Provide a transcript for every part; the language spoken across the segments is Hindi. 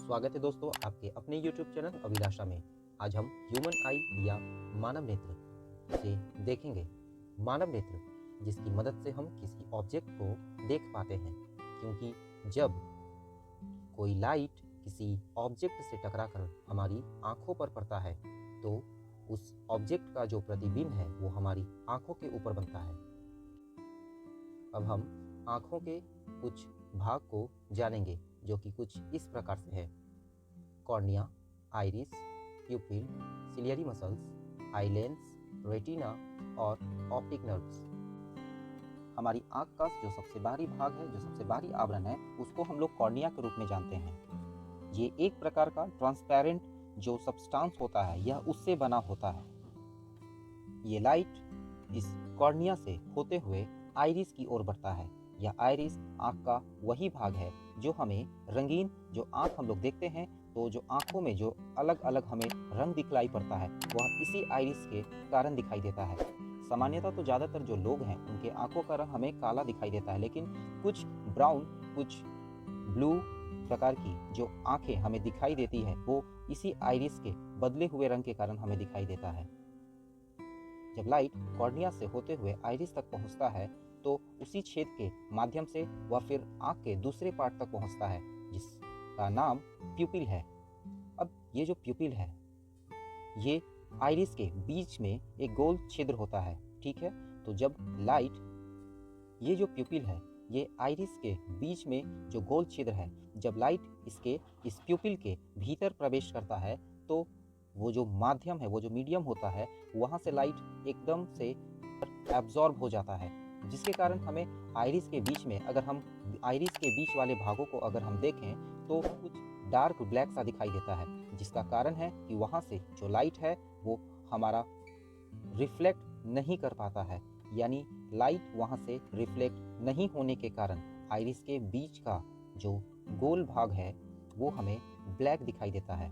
स्वागत है दोस्तों आपके अपने YouTube चैनल अभिलाषा में। आज हम ह्यूमन आई या मानव नेत्र से देखेंगे। मानव नेत्र जिसकी मदद से हम किसी ऑब्जेक्ट को देख पाते हैं, क्योंकि जब कोई लाइट किसी ऑब्जेक्ट से टकराकर हमारी आँखों पर पड़ता है तो उस ऑब्जेक्ट का जो प्रतिबिंब है वो हमारी आँखों के ऊपर बनता है। अब हम आँखों के कुछ भाग को जानेंगे जो कि कुछ इस प्रकार से है। Cornea, iris, प्यूपिल, ciliary muscles, eye lens, retina और ऑप्टिक नर्व्स। हमारी आँख का जो सबसे बाहरी भाग है, जो सबसे बाहरी आवरण है, उसको हम लोग कॉर्निया के रूप में जानते हैं। ये एक प्रकार का ट्रांसपेरेंट जो सब्सटेंस होता है यह उससे बना होता है। ये लाइट इस कॉर्निया से होते हुए आइरिस की ओर बढ़ता है। यह आइरिस आँख का वही भाग है जो हमें रंगीन जो आँख हम लोग देखते हैं, तो जो आँखों में जो अलग अलग हमें रंग दिखलाई पड़ता है वह इसी आइरिस के कारण दिखाई देता है। सामान्यतः तो ज़्यादातर जो लोग हैं उनके आँखों का रंग हमें काला दिखाई देता है, लेकिन कुछ ब्राउन, कुछ ब्लू प्रकार की जो आँखें हमें दिखाई देती है वो इसी आइरिस के बदले हुए रंग के कारण हमें दिखाई देता है। जब लाइट कॉर्निया से होते हुए आइरिस तक पहुंचता है तो उसी छेद के माध्यम से वह फिर आँख के दूसरे पार्ट तक पहुंचता है जिसका नाम प्यूपिल है। अब ये जो प्यूपिल है ये आइरिस के बीच में एक गोल छिद्र होता है, ठीक है। तो जब लाइट, ये जो प्यूपिल है ये आइरिस के बीच में जो गोल छिद्र है, जब लाइट इस प्यूपिल के भीतर प्रवेश करता है तो वो जो माध्यम है, वो जो मीडियम होता है, वहाँ से लाइट एकदम से एब्जॉर्ब हो जाता है, जिसके कारण हमें आइरिस के बीच में, अगर हम आइरिस के बीच वाले भागों को अगर हम देखें तो कुछ डार्क ब्लैक सा दिखाई देता है, जिसका कारण है कि वहाँ से जो लाइट है वो हमारा रिफ्लेक्ट नहीं कर पाता है। यानी लाइट वहाँ से रिफ्लेक्ट नहीं होने के कारण आइरिस के बीच का जो गोल भाग है वो हमें ब्लैक दिखाई देता है।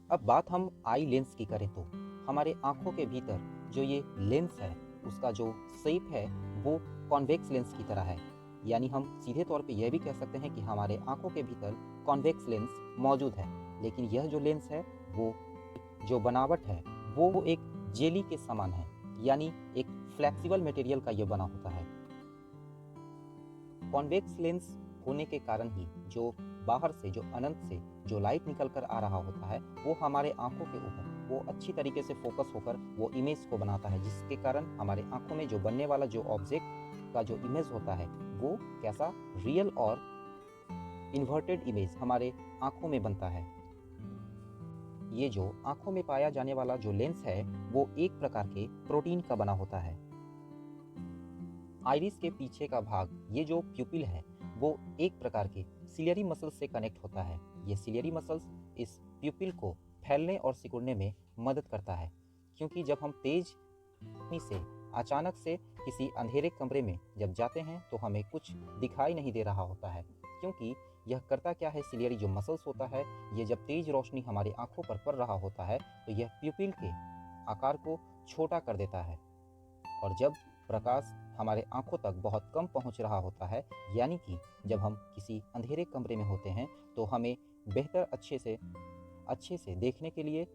अब बात हम आई लेंस की करें तो हमारे आँखों के भीतर जो ये लेंस है उसका जो शेप है वो कॉन्वेक्स लेंस की तरह है। यानी हम सीधे तौर पे यह भी कह सकते हैं कि हमारे आँखों के भीतर कॉन्वेक्स लेंस मौजूद है, लेकिन यह जो लेंस है वो जो बनावट है वो एक जेली के समान है, यानी एक फ्लेक्सिबल मटेरियल का यह बना होता है। कॉन्वेक्स लेंस होने के कारण ही जो बाहर से, जो अनंत से जो लाइट निकल कर आ रहा होता है वो हमारे आंखों के ऊपर वो अच्छी तरीके से फोकस होकर वो इमेज को बनाता है, जिसके कारण हमारे आंखों में जो बनने वाला जो ऑब्जेक्ट का जो इमेज होता है वो कैसा रियल और इन्वर्टेड इमेज हमारे आंखों में बनता है। ये जो आंखों में पाया जाने वाला जो लेंस है वो एक प्रकार के प्रोटीन का बना होता है। आइरिस के पीछे का भाग, ये जो प्यूपिल है, वो एक प्रकार के सिलियरी मसल्स से कनेक्ट होता है। ये सिलियरी मसल्स इस प्यूपिल को फैलने और सिकुड़ने में मदद करता है, क्योंकि जब हम तेज से अचानक से किसी अंधेरे कमरे में जब जाते हैं तो हमें कुछ दिखाई नहीं दे रहा होता है, क्योंकि यह करता क्या है, सिलियरी जो मसल्स होता है ये जब तेज रोशनी हमारी आंखों पर पड़ रहा होता है तो यह प्यूपिल के आकार को छोटा कर देता है, और जब प्रकाश हमारे आंखों तक बहुत कम पहुंच रहा होता है, यानी कि जब हम किसी अंधेरे कमरे में होते हैं तो हमें बेहतर अच्छे से देखने के लिए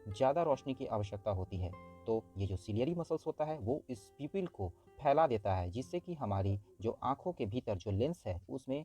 ज़्यादा रोशनी की आवश्यकता होती है। तो ये जो सिलियरी मसल्स होता है वो इस प्यूपिल को फैला देता है, जिससे कि हमारी जो आंखों के भीतर जो लेंस है उसमें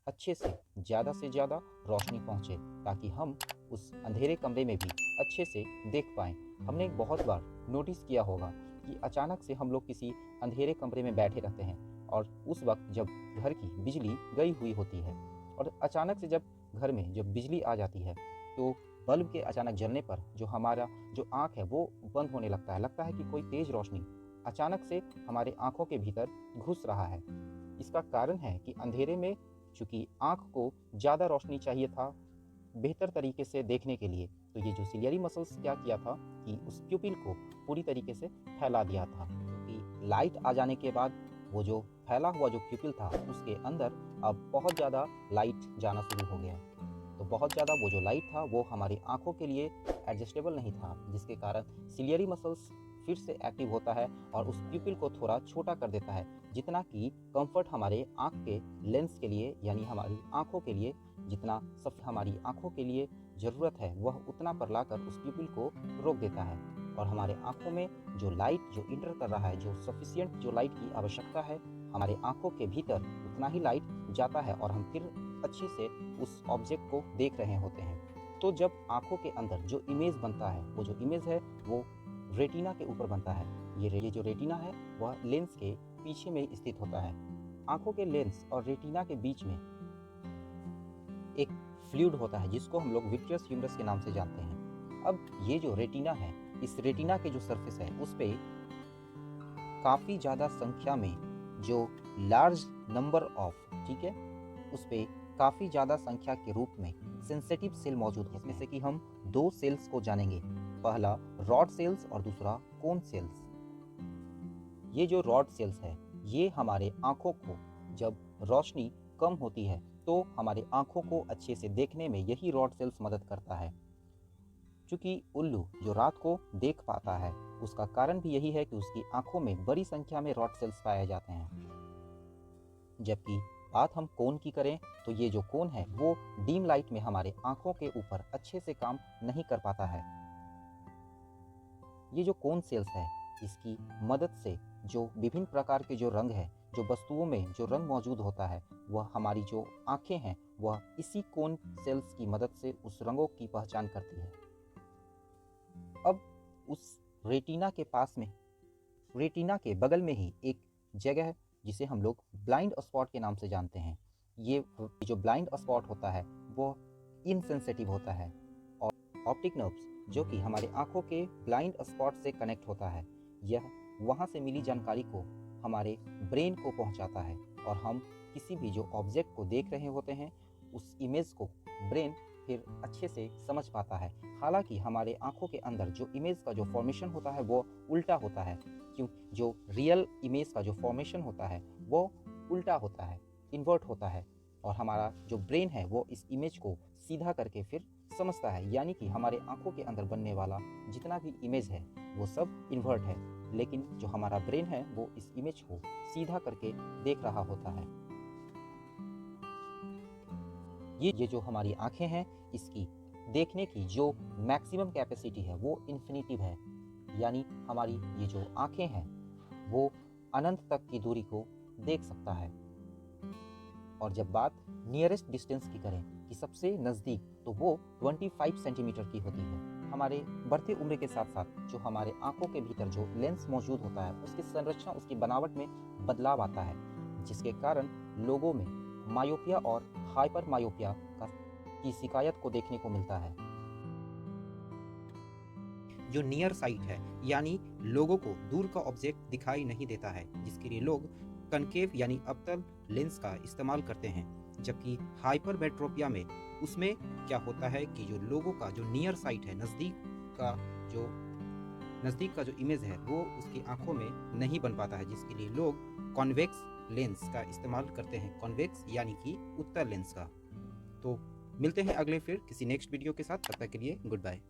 अच्छे से ज़्यादा रोशनी पहुँचे, ताकि हम उस अंधेरे कमरे में भी अच्छे से देख पाएँ। हमने बहुत बार नोटिस किया होगा कि अचानक से हम लोग किसी अंधेरे कमरे में बैठे रहते हैं और उस वक्त जब घर की बिजली गई हुई होती है और अचानक से जब घर में जब बिजली आ जाती है तो बल्ब के अचानक जलने पर जो हमारा जो आँख है वो बंद होने लगता है कि कोई तेज रोशनी अचानक से हमारे आँखों के भीतर घुस रहा है। इसका कारण है कि अंधेरे में चूँकि आँख को ज़्यादा रोशनी चाहिए था बेहतर तरीके से देखने के लिए, तो ये जो सिलियरी मसल्स क्या किया था कि उस प्यूपिल को पूरी तरीके से फैला दिया था, क्योंकि लाइट आ जाने के बाद वो जो फैला हुआ जो प्यूपिल था उसके अंदर अब बहुत ज़्यादा लाइट जाना शुरू हो गया। तो बहुत ज़्यादा वो जो लाइट था वो हमारी आंखों के लिए एडजस्टेबल नहीं था, जिसके कारण सिलियरी मसल्स फिर से एक्टिव होता है और उस प्यूपिल को थोड़ा छोटा कर देता है, जितना कि कंफर्ट हमारे आँख के लेंस के लिए यानी हमारी आँखों के लिए जितना हमारी आँखों के लिए ज़रूरत है वह उतना पर लाकर उस प्यूपिल को रोक देता है और हमारे आँखों में जो लाइट जो इंटर कर रहा है, जो सफिशिएंट जो लाइट की आवश्यकता है, हमारे आँखों के भीतर उतना ही लाइट जाता है और हम फिर अच्छे से उस ऑब्जेक्ट को देख रहे होते हैं। तो जब आँखों के अंदर जो इमेज बनता है, वो जो इमेज है वो रेटिना के ऊपर बनता है। ये जो रेटिना है वह लेंस के पीछे में स्थित होता है। आँखों के लेंस और रेटिना के बीच में एक फ्लूइड होता है जिसको हम लोग विट्रियस ह्यूमरस के नाम से जानते हैं। अब ये जो रेटिना है, इस रेटिना के जो सरफेस है उस पे काफ़ी ज़्यादा संख्या में जो लार्ज नंबर ऑफ, ठीक है, उस पे काफ़ी ज़्यादा संख्या के रूप में सेंसिटिव सेल मौजूद हैं, जिसमें से कि हम दो सेल्स को जानेंगे, पहला रॉड सेल्स और दूसरा कोन सेल्स। ये जो रॉड सेल्स है ये हमारे आँखों को जब रोशनी कम होती है तो हमारे आँखों को अच्छे से देखने में यही रॉड सेल्स मदद करता है। चूँकि उल्लू जो रात को देख पाता है उसका कारण भी यही है कि उसकी आँखों में बड़ी संख्या में रॉड सेल्स पाए जाते हैं। जबकि बात हम कोन की करें तो ये जो कोन है वो डीम लाइट में हमारे आँखों के ऊपर अच्छे से काम नहीं कर पाता है। ये जो कोन सेल्स है इसकी मदद से जो विभिन्न प्रकार के जो रंग है, जो वस्तुओं में जो रंग मौजूद होता है, वह हमारी जो आँखें हैं वह इसी कोन सेल्स की मदद से उस रंगों की पहचान करती है। अब उस रेटिना के पास में, रेटिना के बगल में ही एक जगह है जिसे हम लोग ब्लाइंड स्पॉट के नाम से जानते हैं। ये जो ब्लाइंड स्पॉट होता है वो इनसेंसिटिव होता है और ऑप्टिक नर्व्स जो कि हमारे आँखों के ब्लाइंड स्पॉट से कनेक्ट होता है, यह वहाँ से मिली जानकारी को हमारे ब्रेन को पहुँचाता है और हम किसी भी जो ऑब्जेक्ट को देख रहे होते हैं उस इमेज को ब्रेन फिर अच्छे से समझ पाता है। हालांकि हमारे आँखों के अंदर जो इमेज का जो फॉर्मेशन होता है वो उल्टा होता है, क्यों, जो रियल इमेज का जो फॉर्मेशन होता है वो उल्टा होता है, इन्वर्ट होता है और हमारा जो ब्रेन है वो इस इमेज को सीधा करके फिर समझता है। यानी कि हमारे आँखों के अंदर बनने वाला जितना भी इमेज है वो सब इन्वर्ट है, लेकिन जो हमारा ब्रेन है वो इस इमेज को सीधा करके देख रहा होता है। ये जो हमारी आँखें हैं इसकी देखने की जो मैक्सिमम कैपेसिटी है वो इन्फिनिटिव है, यानी हमारी ये जो आँखें हैं वो अनंत तक की दूरी को देख सकता है। और जब बात नियरेस्ट डिस्टेंस की करें कि सबसे नज़दीक, तो वो 25 सेंटीमीटर की होती है। हमारे बढ़ते उम्र के साथ साथ जो हमारे आँखों के भीतर जो लेंस मौजूद होता है उसकी संरचना, उसकी बनावट में बदलाव आता है, जिसके कारण लोगों में मायोपिया और हाइपर मायोपिया की शिकायत को देखने को मिलता है। जो नियर साइट है यानी लोगों को दूर का ऑब्जेक्ट दिखाई नहीं देता है, जिसके लिए लोग कनकेव यानी अवतल लेंस का इस्तेमाल करते हैं। जबकि हाइपरमेट्रोपिया में उसमें क्या होता है कि जो लोगों का जो नियर साइट है, नज़दीक का जो इमेज है वो उसकी आंखों में नहीं बन पाता है, जिसके लिए लोग कॉन्वेक्स लेंस का इस्तेमाल करते हैं, कॉन्वेक्स यानी कि उत्तल लेंस का। तो मिलते हैं अगले फिर किसी नेक्स्ट वीडियो के साथ, तब तक के लिए गुड बाय।